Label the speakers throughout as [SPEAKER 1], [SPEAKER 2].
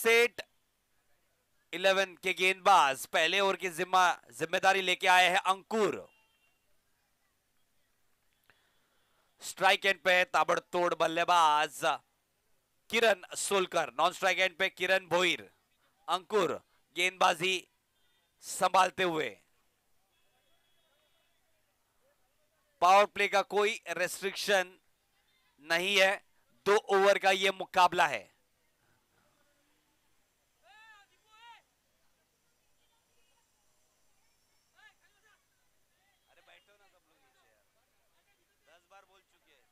[SPEAKER 1] Set 11 के गेंदबाज पहले ओवर की जिम्मेदारी लेके आए हैं अंकुर। स्ट्राइक एंड पे ताबड़तोड़ बल्लेबाज किरण सोलकर, नॉन स्ट्राइक एंड पे किरण भोईर। अंकुर गेंदबाजी संभालते हुए। पावर प्ले का कोई रेस्ट्रिक्शन नहीं है, 2 ओवर का यह मुकाबला है। अरे बैठो ना सब लोग नीचे यार, 10 बार बोल चुके हैं।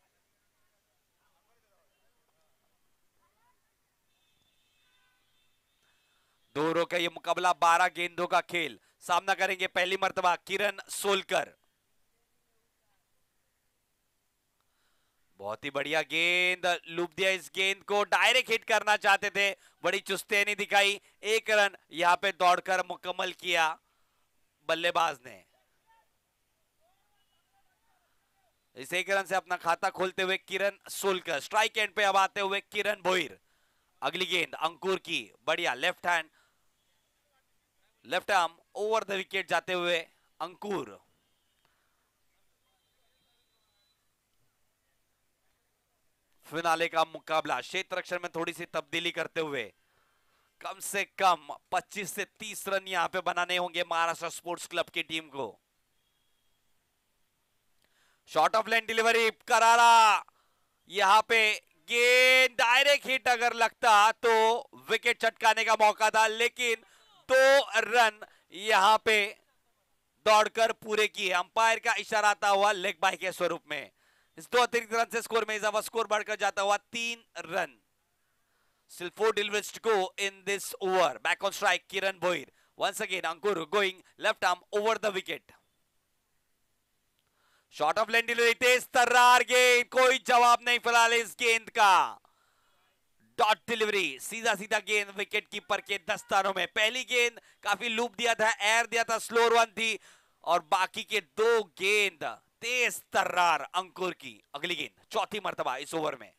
[SPEAKER 1] दो ओवरों का यह मुकाबला, 12 गेंदों का खेल। सामना करेंगे पहली मर्तबा किरण सोलकर। बहुत ही बढ़िया गेंद, लूप दिया इस गेंद को, डायरेक्ट हिट करना चाहते थे, बड़ी चुस्ती दिखाई। 1 रन यहां पे दौड़कर मुकम्मल किया बल्लेबाज ने। इस 1 रन से अपना खाता खोलते हुए किरण सोलकर। स्ट्राइक एंड पे अब आते हुए किरण भोईर। अगली गेंद अंकुर की, बढ़िया left hand, left arm over the wicket जाते हुए अंकुर। फिनाले का मुकाबला, क्षेत्र रक्षण में थोड़ी सी तब्दीली करते हुए कम से कम 25 से 30 रन यहां पे बनाने होंगे महाराष्ट्र स्पोर्ट्स क्लब की टीम को। शॉर्ट ऑफ लाइन डिलीवरी करारा, यहां पे गेंद डायरेक्ट हिट अगर लगता तो विकेट चटकाने का मौका था, लेकिन 2 रन यहां पे दौड़कर पूरे किए। अंपायर का इशारा आता हुआ लेग बाय के स्वरूप में। इस 2 अतिरिक्त रन से स्कोर में इजाफा, स्कोर बढ़कर जाता हुआ 3 run. Still 4 deliveries to go in this over. Back on strike, Kiran Bhoir. Once again, Ankur going left arm over the wicket. Short of lane delivery, तेज तर्रार गेंद, कोई जवाब नहीं फिलहाल इस गेंद का। डॉट डिलीवरी, सीधा सीधा गेंद विकेट कीपर के दस्तानों में। पहली गेंद काफी लूप दिया था, एयर दिया था, स्लोर वन थी, और बाकी के 2 गेंद तेज तर्रार अंकुर की। अगली गेंद चौथी मर्तबा इस ओवर में।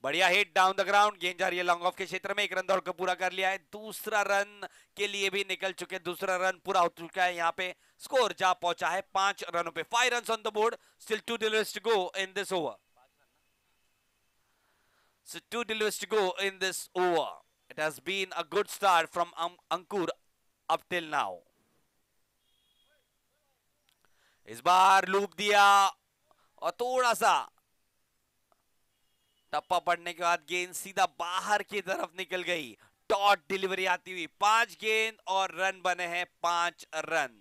[SPEAKER 1] बढ़िया हिट डाउन द ग्राउंड, गेंद जा रही है लॉन्ग ऑफ के क्षेत्र में। 1 रन दौड़कर पूरा कर लिया है, दूसरा रन के लिए भी निकल चुके, दूसरा रन पूरा हो चुका है। यहां पे स्कोर जा पहुंचा है 5 रनों पे। 5 run on the board, still 2 deliveries to go in this over. So 2 deliveries to go in this over. It has been a good start from Ankur up till now. इस बार लूप दिया और थोड़ा सा टप्पा पड़ने के बाद गेंद सीधा बाहर की तरफ निकल गई। डॉट डिलीवरी आती हुई, 5 गेंद और रन बने हैं 5 रन,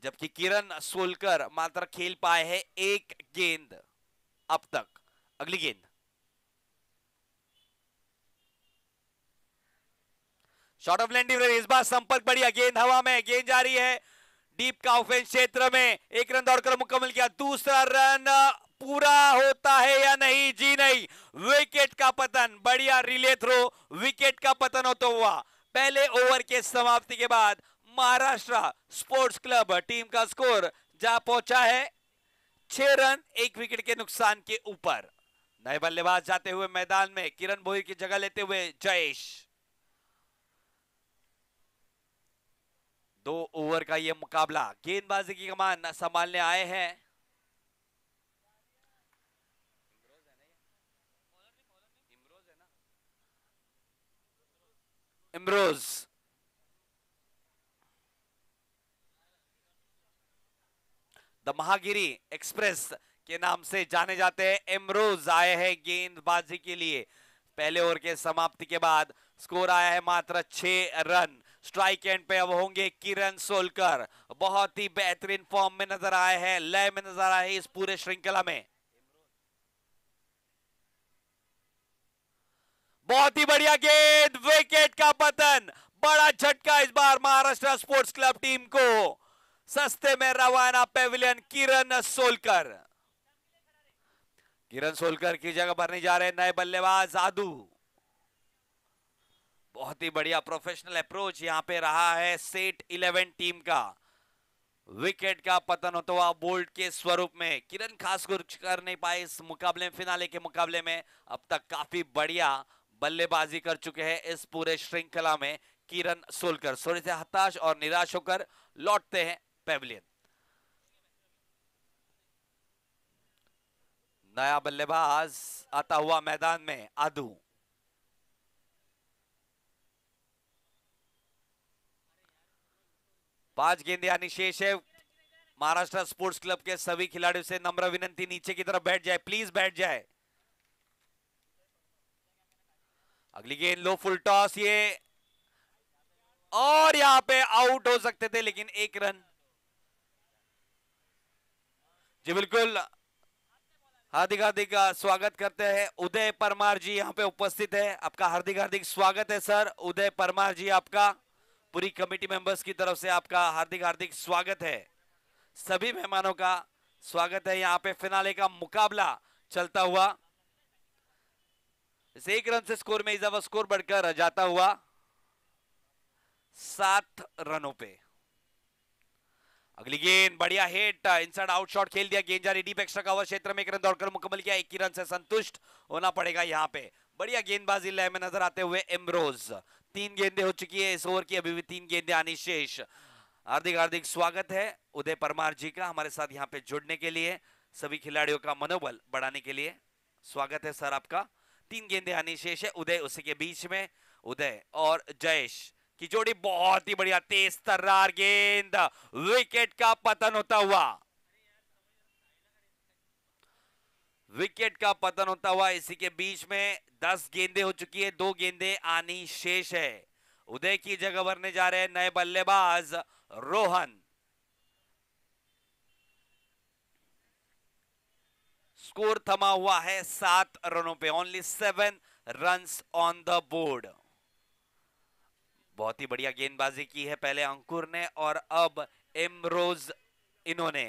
[SPEAKER 1] जबकि किरण सोलकर मात्र खेल पाए हैं 1 गेंद अब तक। अगली गेंद शॉर्ट ऑफ लाइन डिलीवरी, इस बार संपर्क बढ़िया, गेंद हवा में, गेंद जा रही है डीप का ऑफेंस क्षेत्र में। 1 रन दौड़कर मुकम्मल किया, दूसरा रन पूरा होता है या नहीं? जी नहीं, विकेट का पतन। बढ़िया रिले थ्रो, विकेट का पतन होता हुआ पहले ओवर के समाप्ति के बाद महाराष्ट्र स्पोर्ट्स क्लब टीम का स्कोर जा पहुंचा है 6 रन 1 विकेट के नुकसान के ऊपर। नए बल्लेबाज जाते हुए मैदान में, किरण भोईर की जगह लेते हुए जयेश। 2 ओवर का यह मुकाबला, गेंदबाजी की कमान संभालने आए हैं इमरोज। द महागिरी एक्सप्रेस के नाम से जाने जाते हैं इमरोज आए हैं गेंदबाजी के लिए। पहले ओवर के समाप्ति के बाद स्कोर आया है मात्र 6 रन। स्ट्राइक एंड पे अब होंगे किरण सोलकर। बहुत ही बेहतरीन फॉर्म में नजर आए हैं, लय में नजर आए हैं इस पूरे श्रृंखला में। बहुत ही बढ़िया गेंद, विकेट का पतन। बड़ा झटका इस बार महाराष्ट्र स्पोर्ट्स क्लब टीम को। सस्ते में रवाना पेविलियन किरण सोलकर। किरण सोलकर की जगह भरने जा रहे नए बल्लेबाज आदू। बहुत ही बढ़िया प्रोफेशनल अप्रोच यहां पे रहा है सेट 11 टीम का। विकेट का पतन होता हुआ बोल्ट के स्वरूप में। किरण खास कुछ कर नहीं पाए इस मुकाबले में, फिनाले के मुकाबले में। अब तक काफी बढ़िया बल्लेबाजी कर चुके हैं इस पूरे श्रृंखला में किरण सोलकर। थोड़े से हताश और निराश होकर लौटते हैं पेविलियन। नया बल्लेबाज आता हुआ मैदान में, आदू। पांच गेंदें आनी शेष है। महाराष्ट्र स्पोर्ट्स क्लब के सभी खिलाड़ियों से नम्र विनंती, नीचे की तरफ बैठ जाए, प्लीज बैठ जाए। अगली गेंद लो फुल टॉस, ये और यहां पे आउट हो सकते थे लेकिन एक रन। जी बिल्कुल, हार्दिक हार्दिक स्वागत करते हैं। उदय परमार जी यहाँ पे उपस्थित है, आपका हार्दिक हार्दिक स्वागत है सर। उदय परमार जी, आपका पूरी कमेटी मेंबर्स की तरफ से आपका हार्दिक हार्दिक स्वागत है। सभी मेहमानों का स्वागत है। यहाँ पे फिनाले का मुकाबला चलता हुआ, इस एक रन से स्कोर में इजाफा, स्कोर बढ़कर जाता हुआ 7 रनों पे। अगली गेंद बढ़िया हिट, इनसाइड आउट शॉट खेल दिया, गेंद जा रही डीप एक्स्ट्रा कवर क्षेत्र में, एक रन दौड़कर मुकम्मल किया। 1 रन से संतुष्ट होना पड़ेगा यहाँ पे। बढ़िया गेंदबाजी लय में नजर आते हुए इमरोज। 3 गेंदें हो चुकी है इस ओवर की, अभी भी 3 गेंदें आनी शेष। हार्दिक हार्दिक स्वागत है उदय परमार जी का हमारे साथ यहाँ पे जुड़ने के लिए, सभी खिलाड़ियों का मनोबल बढ़ाने के लिए स्वागत है सर आपका। 3 गेंदें आनी शेष है। उदय उसी के बीच में, उदय और जयेश की जोड़ी बहुत ही बढ़िया, तेज तर्रार गेंद, विकेट का पतन होता हुआ, विकेट का पतन होता हुआ। इसी के बीच में 10 गेंदें हो चुकी है, 2 गेंदें आनी शेष है। उदय की जगह भरने जा रहे हैं नए बल्लेबाज रोहन। स्कोर थमा हुआ है 7 रनों पे, only 7 runs on the board. बहुत ही बढ़िया गेंदबाजी की है पहले अंकुर ने और अब इमरोज इन्होंने।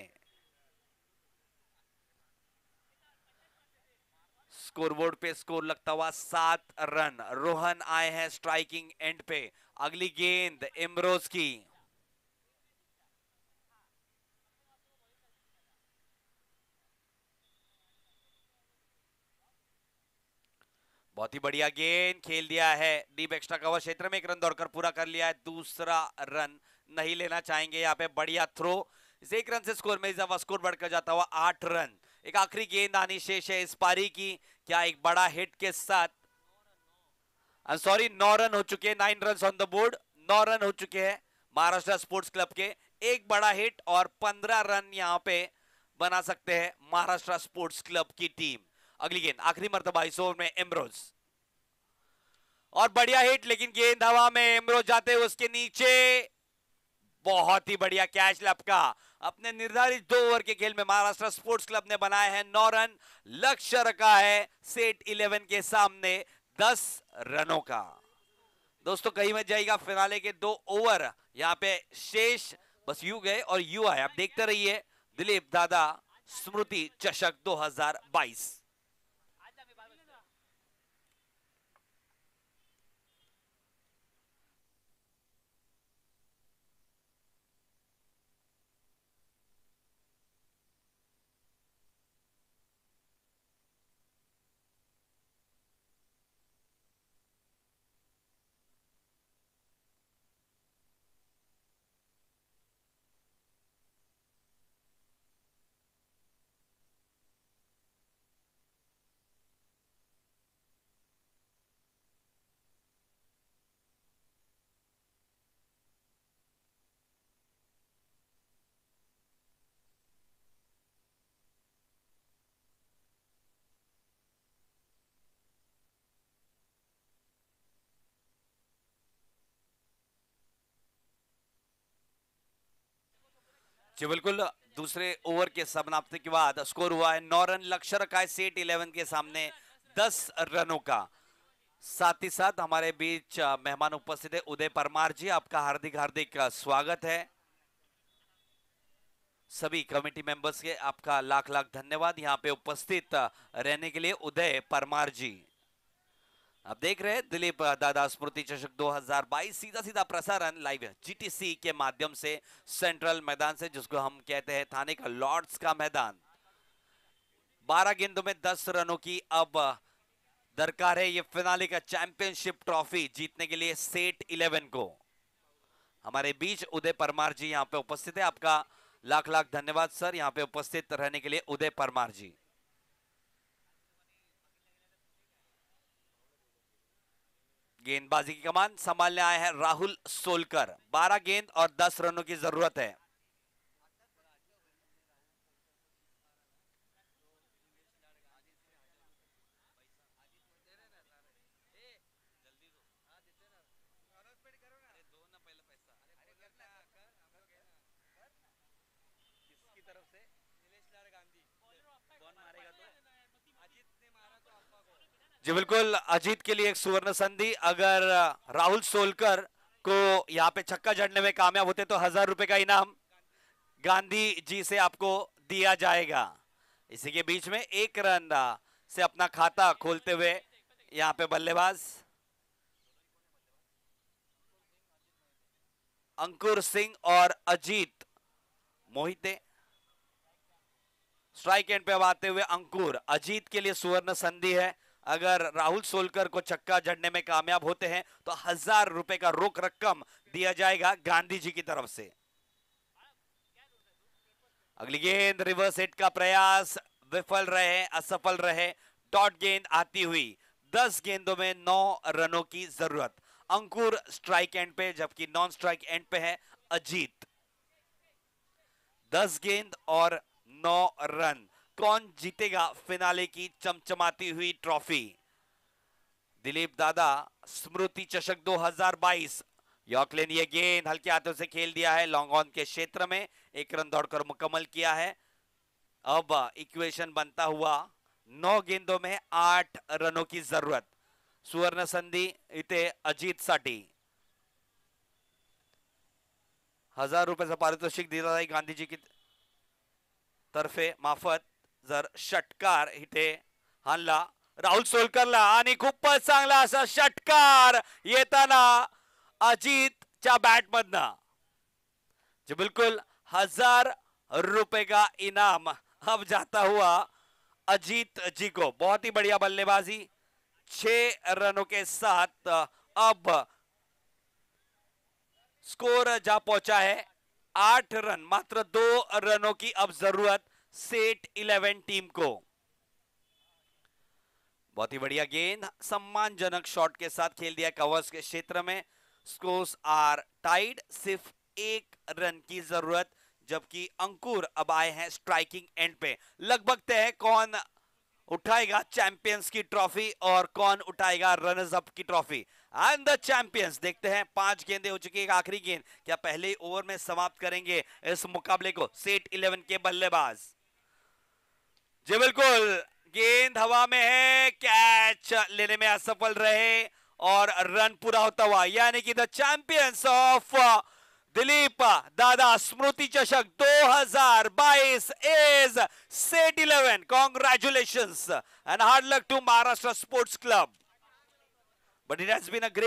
[SPEAKER 1] स्कोरबोर्ड पे स्कोर लगता हुआ 7 रन। रोहन आए हैं स्ट्राइकिंग एंड पे। अगली गेंद इमरोज की, बहुत ही बढ़िया गेंद खेल दिया है डीप एक्स्ट्रा कवर क्षेत्र में, 1 रन दौड़कर पूरा कर लिया है। दूसरा रन नहीं लेना चाहेंगे यहाँ पे, बढ़िया थ्रो। इस 1 रन से स्कोर में इजाफा, स्कोर बढ़कर जाता हुआ 8 रन। एक आखिरी गेंद आनी शेष है इस पारी की, क्या एक बड़ा हिट के साथ, सॉरी 9 रन हो चुके हैं, 9 run on the board, 9 run हो चुके हैं महाराष्ट्र स्पोर्ट्स क्लब के। एक बड़ा हिट और 15 रन यहाँ पे बना सकते हैं महाराष्ट्र स्पोर्ट्स क्लब की टीम। अगली गेंद आखिरी मर्तबा इस ओवर में इमरोज, और बढ़िया हिट, लेकिन गेंद हवा में, इमरोज जाते हुए उसके नीचे। बहुत ही बढ़िया कैच लपका। अपने निर्धारित 2 ओवर के खेल में महाराष्ट्र स्पोर्ट्स क्लब ने बनाए हैं 9 रन, लक्ष्य रखा है सेट 11 के सामने 10 रनों का। दोस्तों कहीं में जाएगा, फिनाले के 2 ओवर यहाँ पे शेष, बस यू गए और यू आए। आप देखते रहिए दिलीप दादा स्मृति चषक 2022। जी बिल्कुल, दूसरे ओवर के समाप्ति के बाद स्कोर हुआ है 9 रन, लक्ष्य रखा है सेट 11 के सामने 10 रनों का। साथ ही साथ हमारे बीच मेहमान उपस्थित है उदय परमार जी, आपका हार्दिक हार्दिक स्वागत है। सभी कमेटी मेंबर्स के आपका लाख लाख धन्यवाद यहाँ पे उपस्थित रहने के लिए, उदय परमार जी। आप देख रहे हैं दिलीप दादा स्मृति चषक 2022 सीधा सीधा प्रसारण लाइव जीटीसी के माध्यम से सेंट्रल मैदान से, जिसको हम कहते हैं थाने का लॉर्ड्स का मैदान। 12 गेंदों में 10 रनों की अब दरकार है ये फिनाले का चैंपियनशिप ट्रॉफी जीतने के लिए सेट 11 को। हमारे बीच उदय परमार जी यहाँ पे उपस्थित है। आपका लाख लाख धन्यवाद सर, यहाँ पे उपस्थित रहने के लिए उदय परमार जी। गेंदबाजी की कमान संभालने आए हैं राहुल सोलकर। 12 गेंद और 10 रनों की जरूरत है। जी बिल्कुल, अजीत के लिए एक सुवर्ण संधि। अगर राहुल सोलकर को यहाँ पे छक्का जड़ने में कामयाब होते तो 1000 रुपए का इनाम गांधी जी से आपको दिया जाएगा। इसी के बीच में 1 रन से अपना खाता खोलते हुए यहाँ पे बल्लेबाज अंकुर सिंह और अजीत मोहिते। स्ट्राइक एंड पे अब आते हुए अंकुर। अजीत के लिए सुवर्ण संधि है। अगर राहुल सोलकर को छक्का जड़ने में कामयाब होते हैं तो 1000 रुपए का रोक रकम दिया जाएगा गांधी जी की तरफ से। अगली गेंद रिवर्स हिट का प्रयास विफल रहे, असफल रहे। डॉट गेंद आती हुई। 10 गेंदों में 9 रनों की जरूरत। अंकुर स्ट्राइक एंड पे, जबकि नॉन स्ट्राइक एंड पे है अजीत। 10 गेंद और 9 रन। कौन जीतेगा फिनाले की चमचमाती हुई ट्रॉफी? दिलीप दादा स्मृति चषक 2022। यॉर्कलेन ये गेंद हल्के हाथों से खेल दिया है लॉन्ग ऑन के क्षेत्र में। 1 रन दौड़कर मुकम्मल किया है। अब इक्वेशन बनता हुआ 9 गेंदों में 8 रनों की जरूरत। सुवर्ण संधि इथे अजीत साठी 1000 रुपयाचं पारितोषिक दिलं जाईल गांधी जी की तर्फे मार्फत। जर षटकार इथे हाणला राहुल सोलकरला आणि खूपच चांगला असा षटकार येताना अजीतच्या बॅटमधनं। जी बिल्कुल 1000 रुपए का इनाम अब जाता हुआ अजीत जी को। बहुत ही बढ़िया बल्लेबाजी। 6 रनों के साथ अब स्कोर जा पहुंचा है 8 रन। मात्र 2 रनों की अब जरूरत सेट 11 टीम को। बहुत ही बढ़िया गेंद सम्मानजनक शॉट के साथ खेल दिया कवर्स के क्षेत्र में। स्कोर्स आर टाइड, सिर्फ 1 रन की जरूरत, जबकि अंकुर अब आए हैं स्ट्राइकिंग एंड पे। लगभग तय है कौन उठाएगा चैंपियंस की ट्रॉफी और कौन उठाएगा रनर्स अप की ट्रॉफी। And the champions. देखते हैं 5 गेंदें हो चुकी है। आखिरी गेंद क्या पहले ही ओवर में समाप्त करेंगे इस मुकाबले को सेट 11 के बल्लेबाज? जी बिल्कुल, गेंद हवा में है, कैच लेने में असफल रहे और रन पूरा होता हुआ, यानी कि द चैंपियंस ऑफ दिलीप दादा स्मृति चषक 2022 is set 11. Congratulations and hard luck to Maharashtra Sports Club. But it has been a great